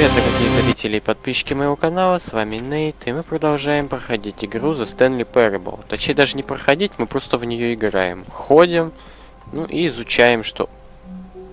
Привет, дорогие зрители и подписчики моего канала, с вами Нейт, и мы продолжаем проходить игру The Stanley Parable. Точнее, даже не проходить, мы просто в нее играем. Ходим, ну и изучаем, что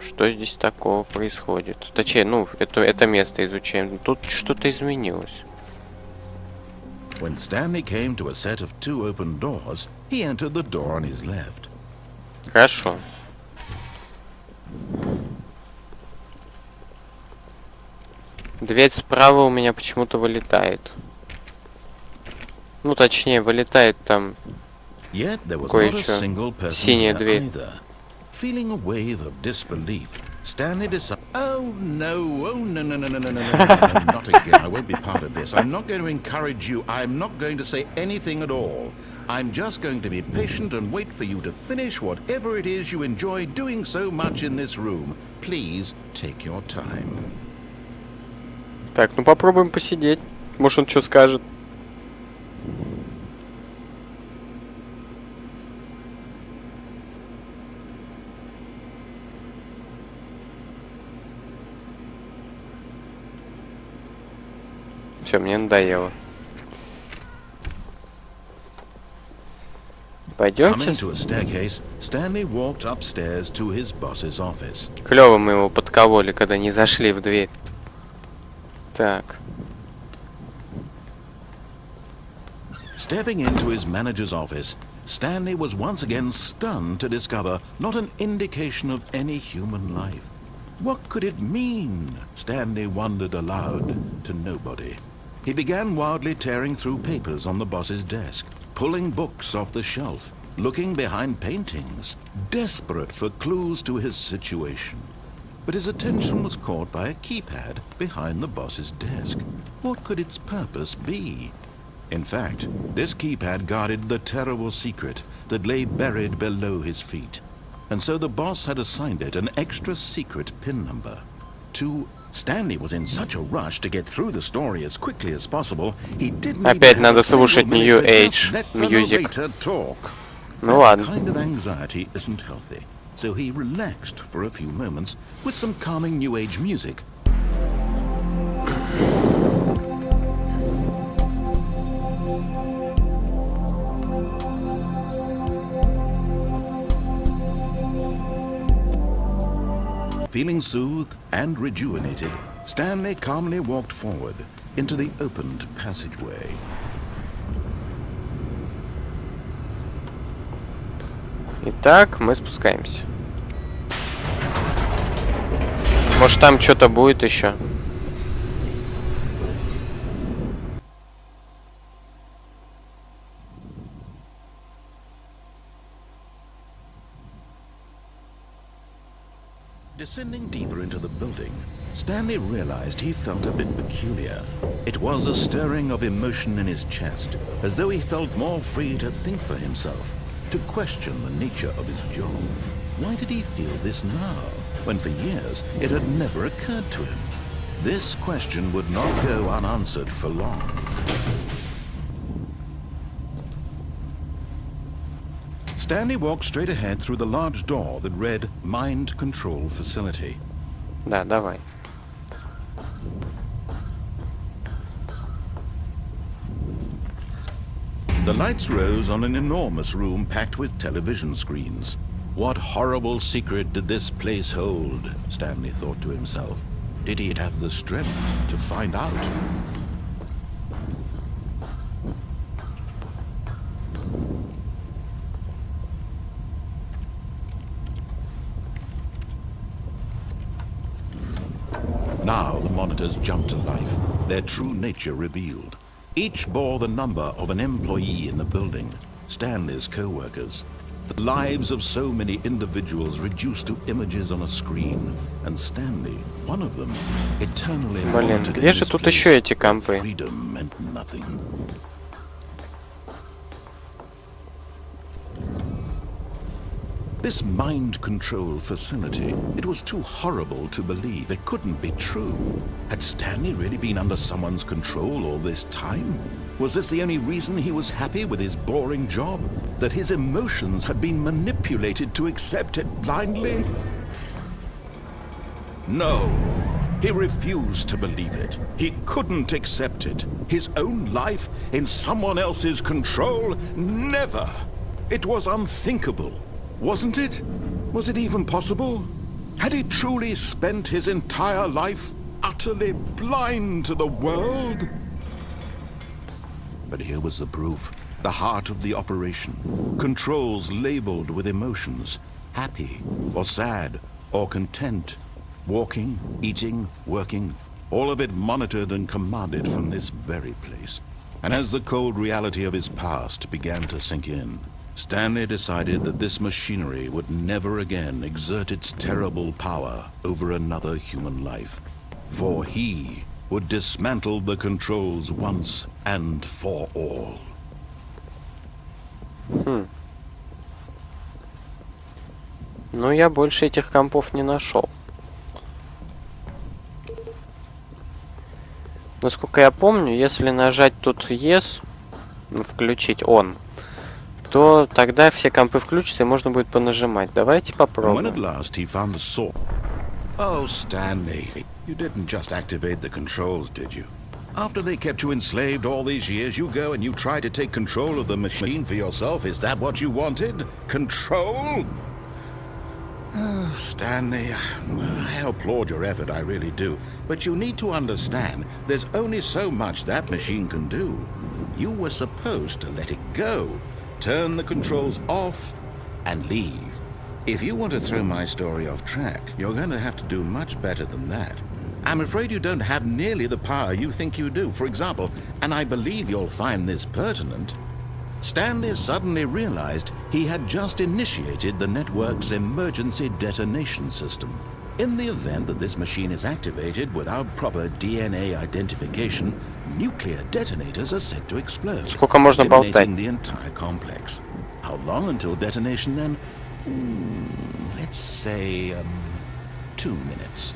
здесь такого происходит. Точнее, ну, это место изучаем. Тут что-то изменилось. When Stanley came to a set of two open doors, he entered the door on his left. Хорошо. Дверь справа у меня почему-то вылетает. Ну, точнее, вылетает там кое-что. Синяя дверь. Feeling a wave of disbelief, Stanley decided, oh no, not again, I won't be part of this. I'm not going to encourage you, I'm not going to say anything at all. I'm just going to be patient and wait for you to finish whatever it is you enjoy doing so much in this room. Please take your time. Так, ну попробуем посидеть. Может, он что скажет. Все, мне надоело. Пойдемте. Клево мы его подкололи, когда не зашли в дверь. Так. Stepping into his manager's office, Stanley was once again stunned to discover not an indication of any human life. What could it mean? Stanley wondered aloud to nobody. He began wildly tearing through papers on the boss's desk, pulling books off the shelf, looking behind paintings, desperate for clues to his situation. But his attention was caught by a keypad behind the boss's desk. What could its purpose be? In fact, this keypad guarded the terrible secret that lay buried below his feet. And so the boss had assigned it an extra secret PIN number. Stanley was in such a rush to get through the story as quickly as possible, he didn't Опять надо слушать New Age music. Ну ладно. That kind of anxiety isn't healthy. So he relaxed for a few moments with some calming New Age music. Feeling soothed and rejuvenated, Stanley calmly walked forward into the opened passageway. Итак, мы спускаемся. Может, там что-то будет еще. Descending deeper into the building, Stanley realized he felt a bit peculiar. It was a stirring of emotion in his chest, as though he felt more free to think for himself, to question the nature of his job. Why did he feel this now, when for years it had never occurred to him? This question would not go unanswered for long. Stanley walked straight ahead through the large door that read Mind Control Facility. Да, давай. The lights rose on an enormous room packed with television screens. What horrible secret did this place hold? Stanley thought to himself. Did he have the strength to find out? Now the monitors jumped to life, their true nature revealed. Each bore the number of an employee in the building, Stanley's co-workers. The lives of so many individuals reduced to images on a screen, and Stanley, one of them, eternally wanted где же тут еще эти компы? freedom meant nothing. This mind control facility, it was too horrible to believe. It couldn't be true. Had Stanley really been under someone's control all this time? Was this the only reason he was happy with his boring job? That his emotions had been manipulated to accept it blindly? No. He refused to believe it. He couldn't accept it. His own life in someone else's control? Never! It was unthinkable, wasn't it? Was it even possible? Had he truly spent his entire life utterly blind to the world? But here was the proof. The heart of the operation. Controls labeled with emotions. Happy, or sad, or content. Walking, eating, working. All of it monitored and commanded from this very place. And as the cold reality of his past began to sink in, Stanley decided that this machinery would never again exert its terrible power over another human life. For he would dismantle the controls once and for all. Ну, я больше этих компов не нашел. Насколько я помню, если нажать тут Yes, включить On, то тогда все компы включатся и можно будет понажимать. Давайте попробуем. Oh, Stanley, you didn't just activate the controls, did you? After they kept you enslaved all these years, you go and you try to take control of the machine for yourself. Is that what you wanted? Control? Oh, Stanley, I applaud your effort, I really do. But you need to understand, there's only so much that machine can do. You were supposed to let it go, turn the controls off, and leave. If you want to throw my story off track, you're going to have to do much better than that. I'm afraid you don't have nearly the power you think you do. For example, and I believe you'll find this pertinent, Stanley suddenly realized he had just initiated the network's emergency detonation system. In the event that this machine is activated without proper DNA identification, nuclear detonators are said to explode, Сколько можно болтать? eliminating the entire complex. How long until detonation then? Let's say 2 minutes.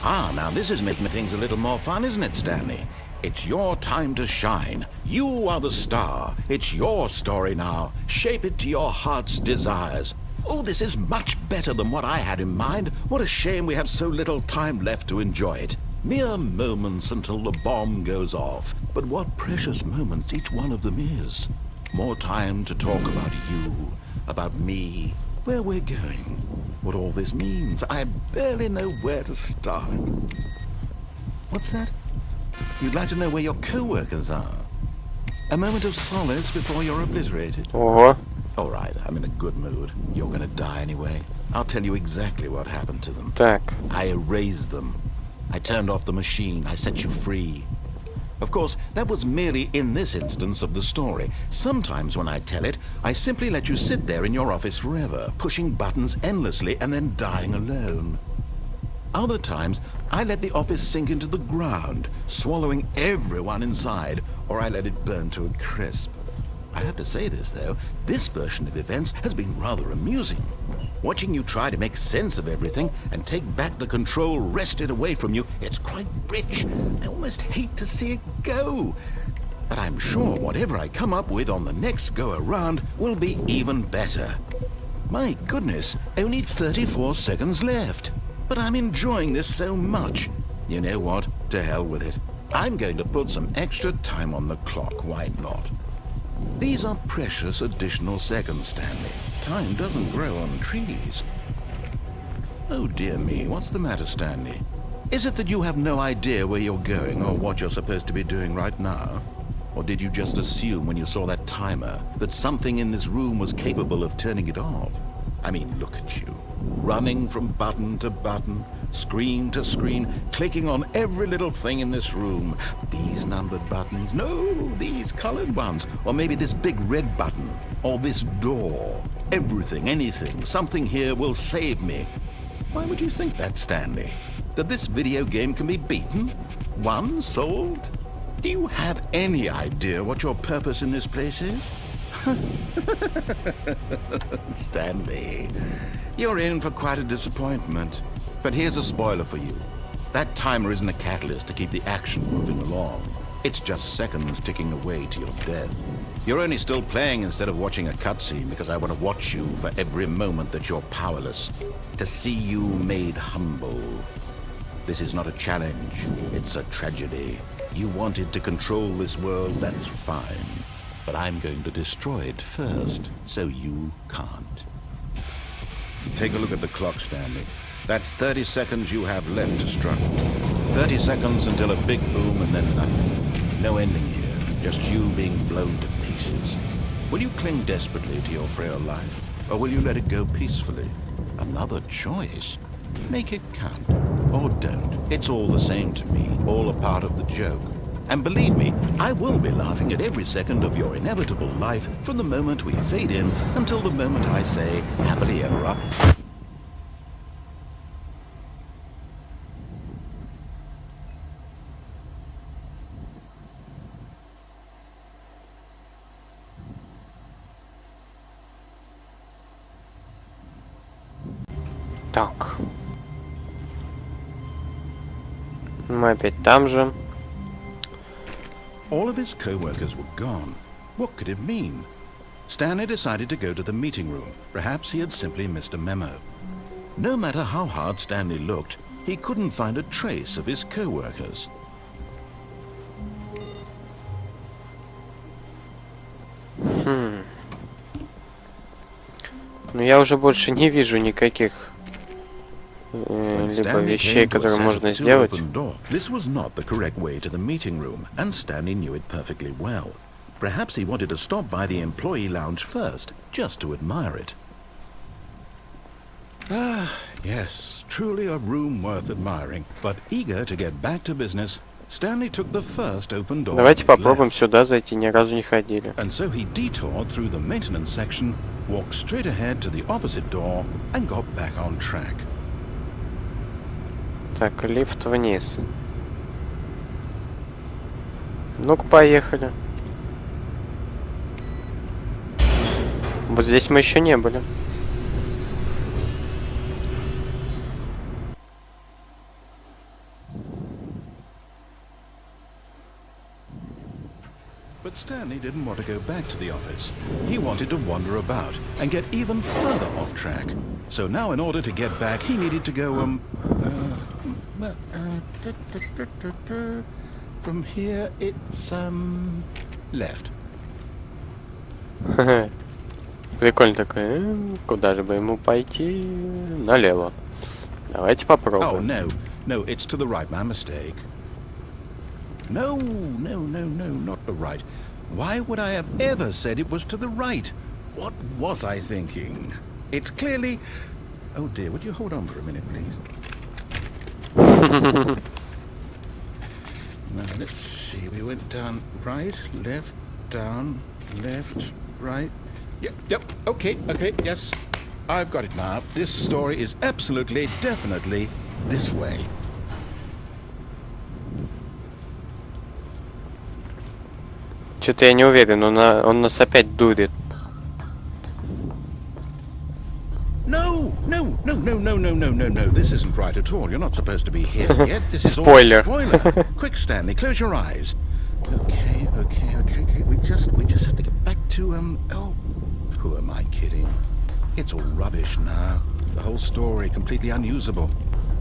Ah, now this is making things a little more fun, isn't it, Stanley? It's your time to shine. You are the star. It's your story now. Shape it to your heart's desires. Oh, this is much better than what I had in mind. What a shame we have so little time left to enjoy it. Mere moments until the bomb goes off. But what precious moments each one of them is. More time to talk about you, about me, where we're going, what all this means. I barely know where to start. What's that? You'd like to know where your co-workers are? A moment of solace before you're obliterated? Ого. All right, I'm in a good mood. You're gonna die anyway. I'll tell you exactly what happened to them. Так. I erased them. I turned off the machine. I set you free. Of course, that was merely in this instance of the story. Sometimes when I tell it, I simply let you sit there in your office forever, pushing buttons endlessly and then dying alone. Other times, I let the office sink into the ground, swallowing everyone inside, or I let it burn to a crisp. I have to say this, though, this version of events has been rather amusing. Watching you try to make sense of everything and take back the control wrested away from you, it's quite rich. I almost hate to see it go. But I'm sure whatever I come up with on the next go-around will be even better. My goodness, only 34 seconds left. But I'm enjoying this so much. You know what? To hell with it. I'm going to put some extra time on the clock, why not? These are precious additional seconds, Stanley. Time doesn't grow on trees. Oh dear me, what's the matter, Stanley? Is it that you have no idea where you're going or what you're supposed to be doing right now? Or did you just assume when you saw that timer that something in this room was capable of turning it off? I mean, look at you. Running from button to button, screen to screen, clicking on every little thing in this room. These numbered buttons, no, these colored ones. Or maybe this big red button, or this door. Everything, anything, something here will save me. Why would you think that, Stanley? That this video game can be beaten? Won? Solved? Do you have any idea what your purpose in this place is? Stanley, you're in for quite a disappointment. But here's a spoiler for you. That timer isn't a catalyst to keep the action moving along. It's just seconds ticking away to your death. You're only still playing instead of watching a cutscene because I want to watch you for every moment that you're powerless. To see you made humble. This is not a challenge. It's a tragedy. You wanted to control this world, that's fine. But I'm going to destroy it first, so you can't. Take a look at the clock, Stanley. That's 30 seconds you have left to struggle. 30 seconds until a big boom and then nothing. No ending here, just you being blown to pieces. Will you cling desperately to your frail life, or will you let it go peacefully? Another choice. Make it count, or don't. It's all the same to me, all a part of the joke. And believe me, I will be laughing at every second of your inevitable life from the moment we fade in until the moment I say, happily ever after. Так. Мы опять там же. All of his co-workers were gone. What could it mean? Stanley decided to go to the meeting room. Perhaps he had simply missed a memo. No matter how hard Stanley looked, he couldn't find a trace of his co-workers. Но я уже больше не вижу никаких либо вещей, которые можно сделать. This was not the correct way to the meeting room, and Stanley knew it perfectly well. Perhaps he wanted to stop by the employee lounge first, just to admire it. Ah, yes, truly a room worth admiring. But eager to get back to business, Stanley took the first open door. Давайте попробуем сюда зайти, ни разу не ходили. And so he detoured through the maintenance section, walked straight ahead to the opposite door, and got back on track. Так, лифт вниз. Ну-ка, поехали. Вот здесь мы еще не были. But Stanley didn't want to go back to the office. He wanted to wander about and get even further off track. So now in order to get back, he needed to go, from here it's, left. Прикольно такой. Куда же бы ему пойти? Налево. Давайте Oh, попробуем. no, it's to the right, my mistake. No, not the right. Why would I have ever said it was to the right? What was I thinking? It's clearly... Oh dear, would you hold on for a minute, please? Now, let's see, we went down right, left, down, left, right. Yep, okay, yes. I've got it now. This story is absolutely, definitely this way. Что-то я не уверен, он нас опять дурит. No. This isn't right at all. You're not supposed to be here yet. This is Spoiler. all a spoiler. Quick, Stanley, close your eyes. Okay. We just have to get back to, who am I kidding? It's all rubbish now. The whole story completely unusable.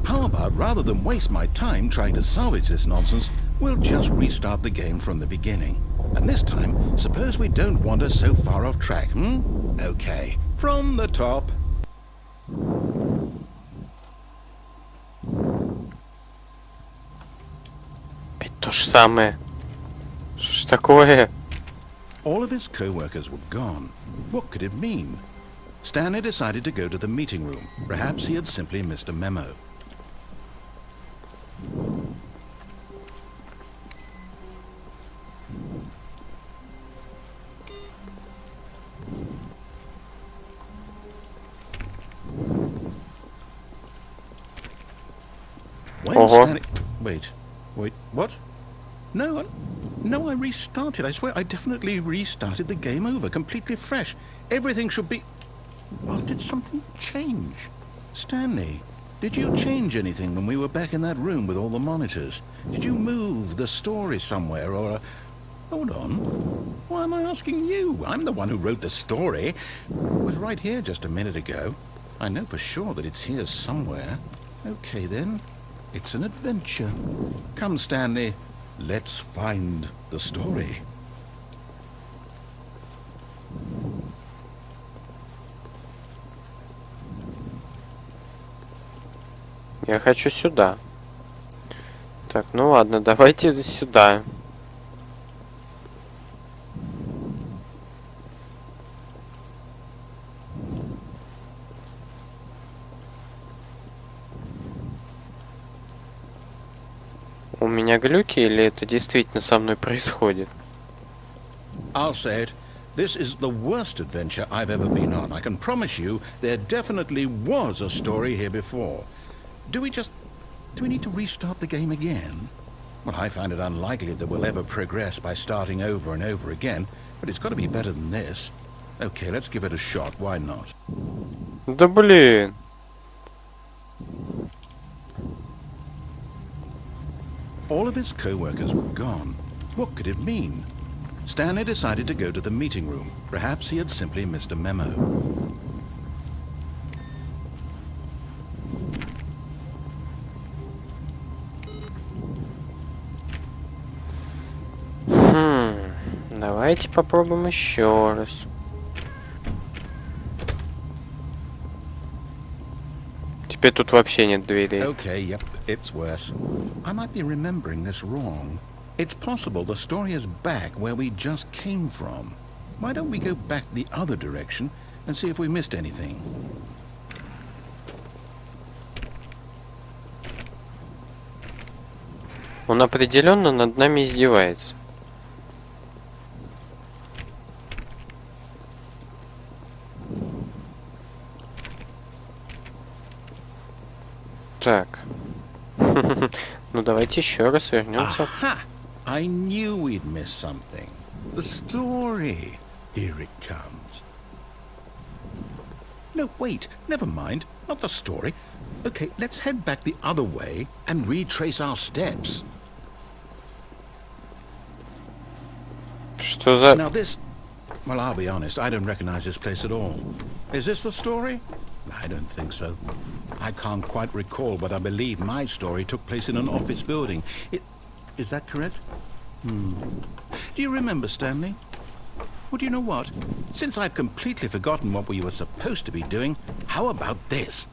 How about, rather than waste my time trying to salvage this nonsense, we'll just restart the game from the beginning. And this time, suppose we don't wander so far off track, Okay, from the top. Опять то же самое. Что ж такое? All of his co-workers were gone. What could it mean? Stanley decided to go to the meeting room. Perhaps he had simply missed a memo. When Stanley... Wait, what? No, I restarted. I swear, I definitely restarted the game over, completely fresh. Everything should be... Well, did something change? Stanley, did you change anything when we were back in that room with all the monitors? Did you move the story somewhere, or... Hold on. Why am I asking you? I'm the one who wrote the story. It was right here just a minute ago. I know for sure that it's here somewhere. Okay, then. It's an adventure. Come, Stanley, let's find the story. Я хочу сюда. Так, ну ладно, давайте сюда. У меня глюки или это действительно со мной происходит? I'll say it. This is the worst adventure I've ever been on. I can promise you there definitely was a story here before. Do we need to restart the game again? Well, I find it unlikely that we'll ever progress by starting over and over again, but it's got to be better than this. Okay, let's give it a shot. Why not? Да блин. All of his co-workers were gone. What could it mean? Stanley decided to go to the meeting room. Perhaps he had simply missed a memo. Давайте попробуем еще раз. Теперь тут вообще нет дверей. Okay, yep, it's worse. I might be remembering this wrong. It's possible the story is back where we just came from. Why don't we go back the other direction and see if we missed anything? Он определенно над нами издевается. Так. Ну давайте еще раз вернемся. Aha! I knew we'd missed something. The story. Here it comes. No, wait. Never mind. Not the story. Okay, let's head back the other way and retrace our steps. Что за... Now this... Well, I'll be honest. I don't recognize this place at all. Is this the story? I don't think so. I can't quite recall, but I believe my story took place in an office building. Is that correct? Do you remember, Stanley? Well, do you know what? Since I've completely forgotten what we were supposed to be doing, how about this?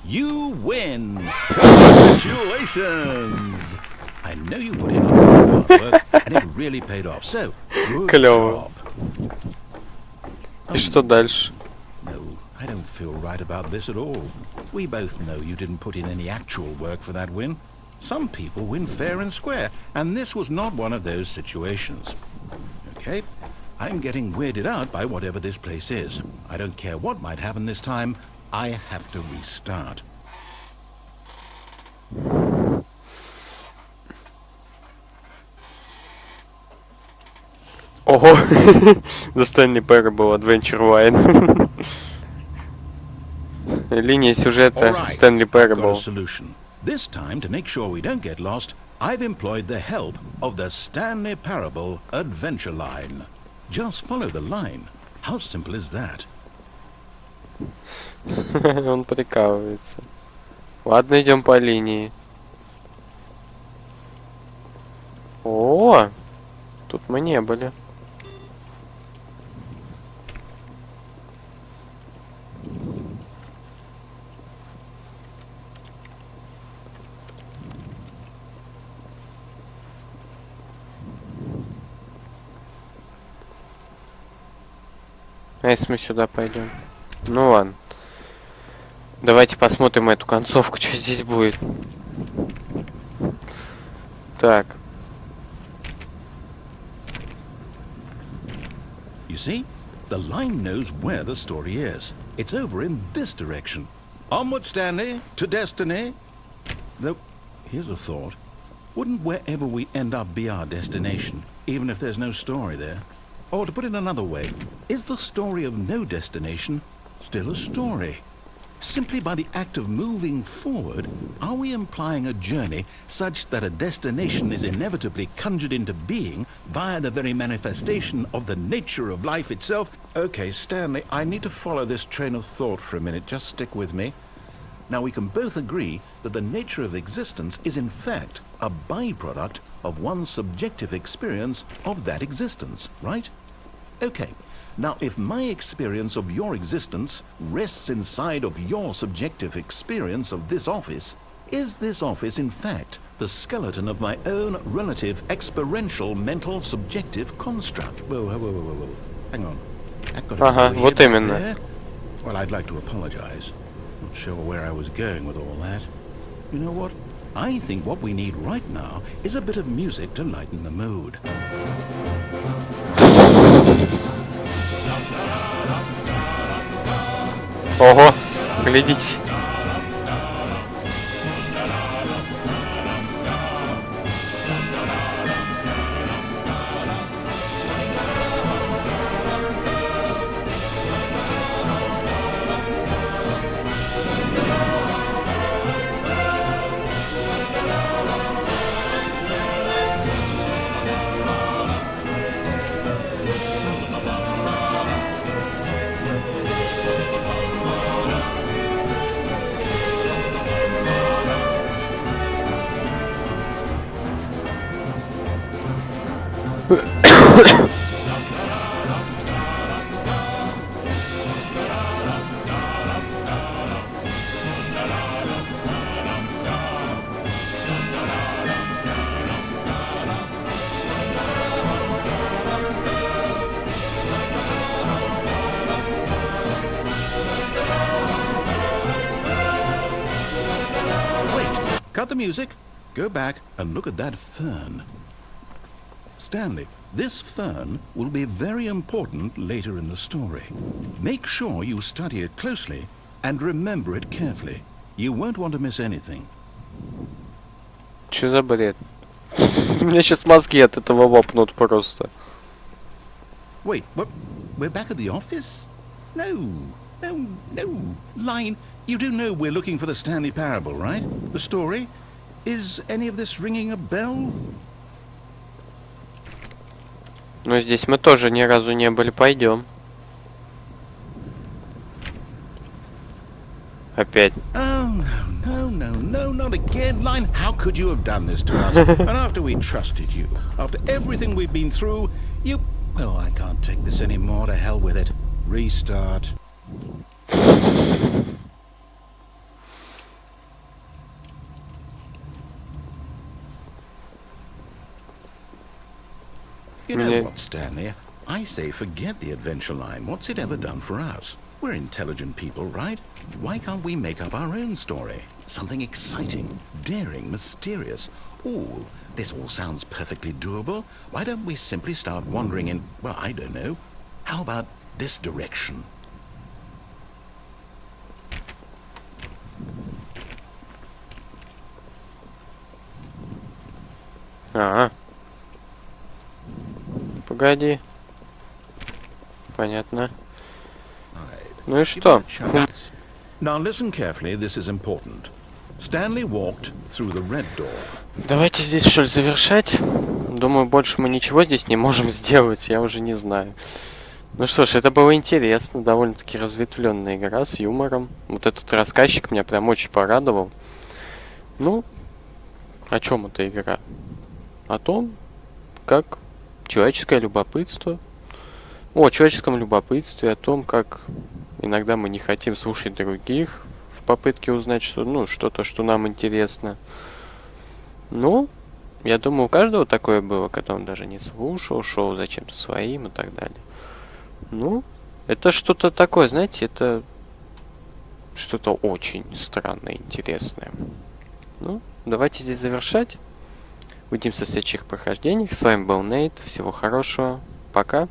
You win! Congratulations! I know you put in a lot of hard work, and it really paid off. So, good Клёво. job. И что дальше? No, I don't feel right about this at all. We both know you didn't put in any actual work for that win. Some people win fair and square, and this was not one of those situations. Okay, I'm getting weirded out by whatever this place is. I don't care what might happen this time. I have to restart. Ого! The Stanley Parable Adventure Line. Линия сюжета Stanley I've got a Parable. solution. This time, to make sure we don't get lost, I've employed the help of the Stanley Parable Adventure Line. Just follow the line. How simple is that? Он прикалывается. Ладно, идем по линии. О, тут мы не были. А если мы сюда пойдем? Ну ладно. Давайте посмотрим эту концовку, что здесь будет. Так. You see? The line knows where the story is. It's over in this direction. Onward, Stanley, to destiny. Though, here's a thought. Wouldn't wherever we end up be our destination, even if there's no story there? Or to put it another way, is the story of no destination still a story? Simply by the act of moving forward, are we implying a journey such that a destination is inevitably conjured into being via the very manifestation of the nature of life itself? Okay, Stanley, I need to follow this train of thought for a minute. Just stick with me. Now we can both agree that the nature of existence is in fact a byproduct of one's subjective experience of that existence, right? Okay. Now, if my experience of your existence rests inside of your subjective experience of this office, is this office in fact the skeleton of my own relative experiential mental subjective construct? Whoa. Hang on. That got a bit weird вот именно. there. Well, I'd like to apologize. Not sure where I was going with all that. You know what? I think what we need right now is a bit of music to lighten the mood. Ого, глядите. Cut the music, go back and look at that fern. Stanley, this fern will be very important later in the story. Make sure you study it closely and remember it carefully. You won't want to miss anything. Что за бред? Мне сейчас мозги от этого лопнут просто. Wait, what? We're back at the office? No. Line, you do know we're looking for the Stanley Parable, right? The story? Is any of this ringing a bell? Но здесь мы тоже ни разу не были, пойдем. Опять. Oh, no, not again. Line, how could you have done this to us? And after we trusted you, after everything we've been through, you... Oh, I can't take this anymore. To hell with it. Restart. You know what, Stanley? I say forget the adventure line. What's it ever done for us? We're intelligent people, right? Why can't we make up our own story? Something exciting, daring, mysterious. Ooh, this all sounds perfectly doable. Why don't we simply start wandering in, well, I don't know. How about this direction? Ага. Погоди. Понятно. Ну и что? Now listen carefully, this is important. Stanley walked through the red door. Давайте здесь что ли завершать? Думаю, больше мы ничего здесь не можем сделать, я уже не знаю. Ну что ж, это было интересно, довольно-таки разветвленная игра с юмором. Вот этот рассказчик меня прям очень порадовал. Ну, о чем эта игра? О том, как человеческое любопытство. О человеческом любопытстве, о том, как иногда мы не хотим слушать других в попытке узнать что-то, что нам интересно. Ну, я думаю, у каждого такое было, когда он даже не слушал, шел за чем-то своим и так далее. Ну, это что-то такое, знаете, это что-то очень странное, интересное. Ну, давайте здесь завершать. Увидимся в следующих прохождениях. С вами был Нейт. Всего хорошего. Пока.